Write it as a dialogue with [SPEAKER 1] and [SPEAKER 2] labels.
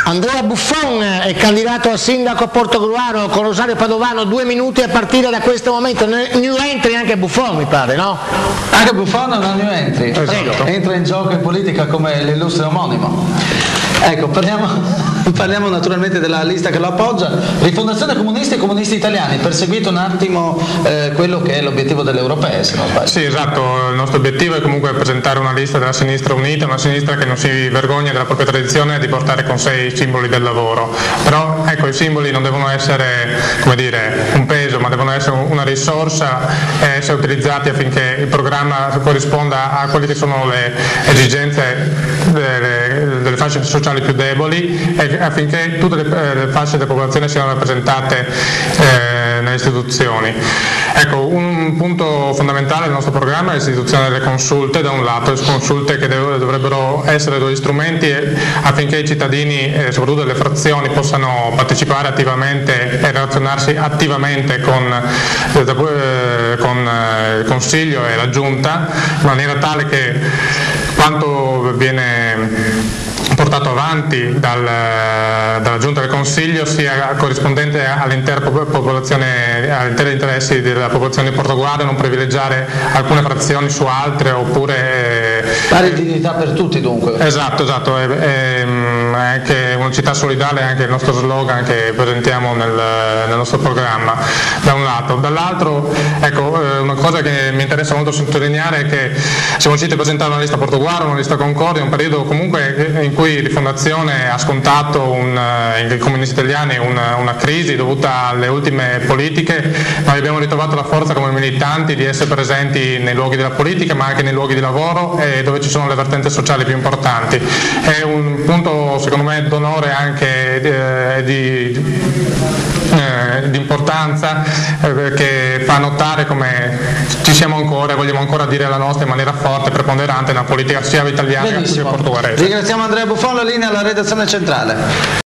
[SPEAKER 1] Andrea Buffon è candidato a sindaco a Portogruaro con Rosario Padovano, 2 minuti a partire da questo momento. New entry anche Buffon, mi pare, no?
[SPEAKER 2] Anche Buffon è una new entry,
[SPEAKER 1] Esatto.
[SPEAKER 2] Entra in gioco in politica come l'illustre omonimo. Ecco, parliamo naturalmente della lista che lo appoggia. Rifondazione Comunisti e Comunisti Italiani, perseguite un attimo quello che è l'obiettivo delle europee, se non sbaglio.
[SPEAKER 3] Sì, esatto, il nostro obiettivo è comunque presentare una lista della sinistra unita, una sinistra che non si vergogna della propria tradizione di portare con sé i simboli del lavoro. Però ecco, i simboli non devono essere, come dire, un peso, ma devono essere una risorsa e essere utilizzati affinché il programma corrisponda a quelle che sono le esigenze delle fasce sociali più deboli e affinché tutte le fasce della popolazione siano rappresentate nelle istituzioni. Ecco, un punto fondamentale del nostro programma è l'istituzione delle consulte, da un lato, consulte che dovrebbero essere degli strumenti affinché i cittadini, soprattutto delle frazioni, possano partecipare attivamente e relazionarsi attivamente con il Consiglio e la Giunta, in maniera tale che quanto viene portato avanti dalla Giunta del Consiglio sia corrispondente all'intera popolazione, agli interi interessi della popolazione di Portogruaro, non privilegiare alcune frazioni su altre oppure
[SPEAKER 2] pari dignità per tutti, dunque.
[SPEAKER 3] Esatto, è anche una città solidale, è anche il nostro slogan che presentiamo nel nostro programma, da un lato. Dall'altro, ecco, una cosa che mi interessa molto sottolineare è che siamo riusciti a presentare una lista Portogruaro, una lista Concordia, un periodo comunque in cui Rifondazione ha scontato in comunisti italiani una crisi dovuta alle ultime politiche. Noi abbiamo ritrovato la forza come militanti di essere presenti nei luoghi della politica ma anche nei luoghi di lavoro e dove ci sono le vertenze sociali più importanti. È un punto secondo me d'onore anche di importanza che fa notare come ci siamo ancora e vogliamo ancora dire la nostra in maniera forte e preponderante nella politica sia italiana che portoghese.
[SPEAKER 2] Ringraziamo Andrea Buffon, la linea alla redazione centrale.